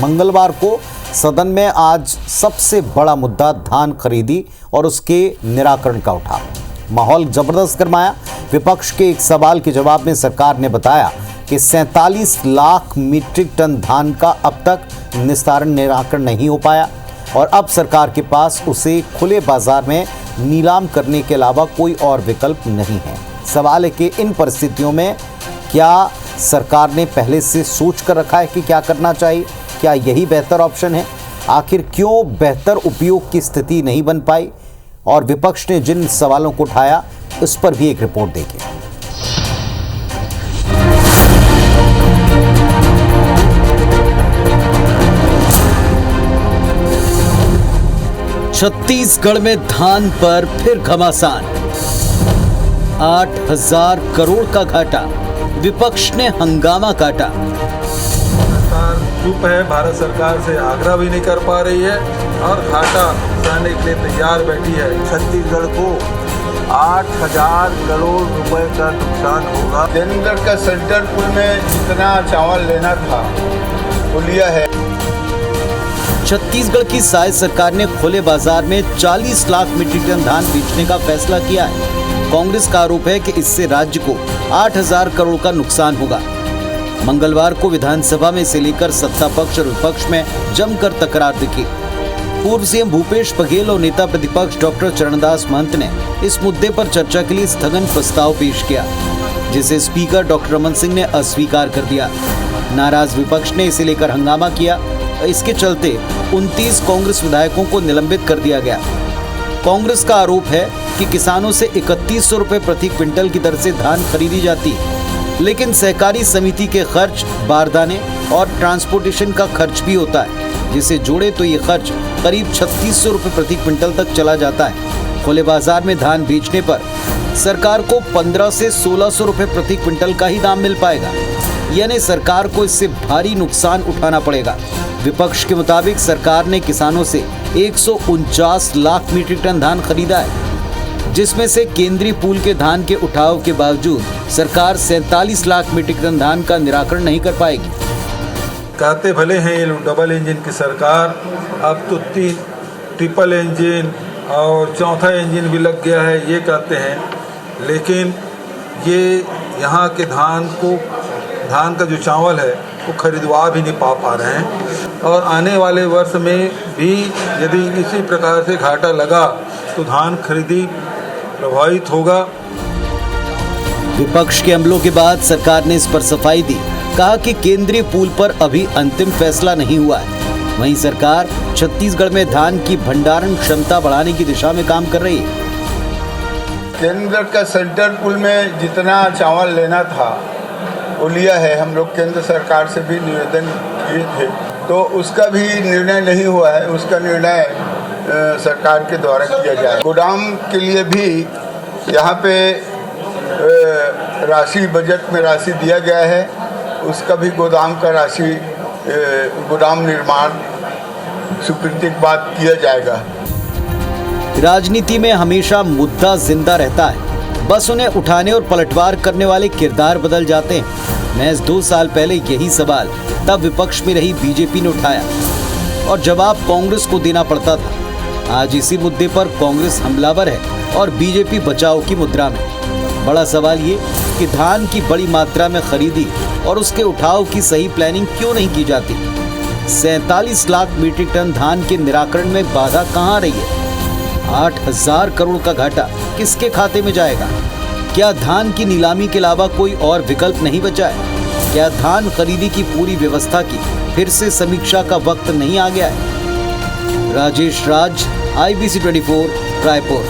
मंगलवार को सदन में आज सबसे बड़ा मुद्दा धान खरीदी और उसके निराकरण का उठा। माहौल जबरदस्त गरमाया। विपक्ष के एक सवाल के जवाब में सरकार ने बताया कि 47 लाख मीट्रिक टन धान का अब तक निराकरण नहीं हो पाया और अब सरकार के पास उसे खुले बाजार में नीलाम करने के अलावा कोई और विकल्प नहीं है। सवाल है कि इन परिस्थितियों में क्या सरकार ने पहले से सोच कर रखा है कि क्या करना चाहिए? क्या यही बेहतर ऑप्शन है? आखिर क्यों बेहतर उपयोग की स्थिति नहीं बन पाई? और विपक्ष ने जिन सवालों को उठाया उस पर भी एक रिपोर्ट देखिए। छत्तीसगढ़ में धान पर फिर घमासान, 8,000 करोड़ का घाटा, विपक्ष ने हंगामा काटा। सरकार चुप है, भारत सरकार से आग्रह भी नहीं कर पा रही है और घाटा सहने के लिए तैयार बैठी है। छत्तीसगढ़ को 8,000 करोड़ रुपए का नुकसान होगा। केंद्र का सेंट्रल पूल में जितना चावल लेना था वो लिया है। छत्तीसगढ़ की साय सरकार ने खुले बाजार में 40 लाख मीट्रिक टन धान बेचने का फैसला किया है। कांग्रेस का आरोप है कि इससे राज्य को 8,000 करोड़ का नुकसान होगा। मंगलवार को विधानसभा में इसे लेकर सत्ता पक्ष और विपक्ष में जमकर तकरार दिखी। पूर्व सीएम भूपेश बघेल और नेता प्रतिपक्ष डॉक्टर चरणदास महंत ने इस मुद्दे पर चर्चा के लिए स्थगन प्रस्ताव पेश किया, जिसे स्पीकर डॉक्टर रमन सिंह ने अस्वीकार कर दिया। नाराज विपक्ष ने इसे लेकर हंगामा किया। इसके चलते 29 कांग्रेस विधायकों को निलंबित कर दिया गया। कांग्रेस का आरोप है कि किसानों से 3100 रुपए प्रति क्विंटल की दर से धान खरीदी जाती है, लेकिन सहकारी समिति के खर्च, बारदाने और ट्रांसपोर्टेशन का खर्च भी होता है, जिसे जोड़े तो ये खर्च करीब 3600 रुपए प्रति क्विंटल तक चला जाता है। खुले बाजार में धान बेचने पर सरकार को 1500 से 1600 रुपए प्रति क्विंटल का ही दाम मिल पाएगा, यानी सरकार को इससे भारी नुकसान उठाना पड़ेगा। विपक्ष के मुताबिक सरकार ने किसानों से 149 लाख मीट्रिक टन धान खरीदा है, जिसमें से केंद्रीय पूल के धान के उठाव के बावजूद सरकार 47 लाख मीट्रिक टन धान का निराकरण नहीं कर पाएगी। कहते भले हैं ये डबल इंजन की सरकार, अब तो 3 ट्रिपल इंजन और चौथा इंजन भी लग गया है, ये कहते हैं, लेकिन ये यहाँ के धान का जो चावल है वो खरीदवा भी नहीं पा रहे हैं और आने वाले वर्ष में भी यदि इसी प्रकार से घाटा लगा तो धान खरीदी प्रभावित होगा। विपक्ष के हमलों के बाद सरकार ने इस पर सफाई दी, कहा कि केंद्रीय पूल पर अभी अंतिम फैसला नहीं हुआ है। वहीं सरकार छत्तीसगढ़ में धान की भंडारण क्षमता बढ़ाने की दिशा में काम कर रही है। केंद्र का सेंट्रल पूल में जितना चावल लेना था वो लिया है। हम लोग केंद्र सरकार से भी निवेदन किए थे, तो उसका भी निर्णय नहीं हुआ है। उसका निर्णय सरकार के द्वारा किया जाए। गोदाम के लिए भी यहाँ पे राशि, बजट में राशि दिया गया है, उसका भी गोदाम का राशि, गोदाम निर्माण स्वीकृति के बाद किया जाएगा। राजनीति में हमेशा मुद्दा जिंदा रहता है, बस उन्हें उठाने और पलटवार करने वाले किरदार बदल जाते हैं। महज 2 साल पहले यही सवाल तब विपक्ष में रही बीजेपी ने उठाया और जवाब कांग्रेस को देना पड़ता था। आज इसी मुद्दे पर कांग्रेस हमलावर है और बीजेपी बचाव की मुद्रा में। बड़ा सवाल ये कि धान की बड़ी मात्रा में खरीदी और उसके उठाव की सही प्लानिंग क्यों नहीं की जाती? 47 लाख मीट्रिक टन धान के निराकरण में बाधा कहाँ आ रही है? 8,000 करोड़ का घाटा किसके खाते में जाएगा? क्या धान की नीलामी के अलावा कोई और विकल्प नहीं बचा है? क्या धान खरीदी की पूरी व्यवस्था की फिर से समीक्षा का वक्त नहीं आ गया है? राजेश राज, IBC 24, रायपुर।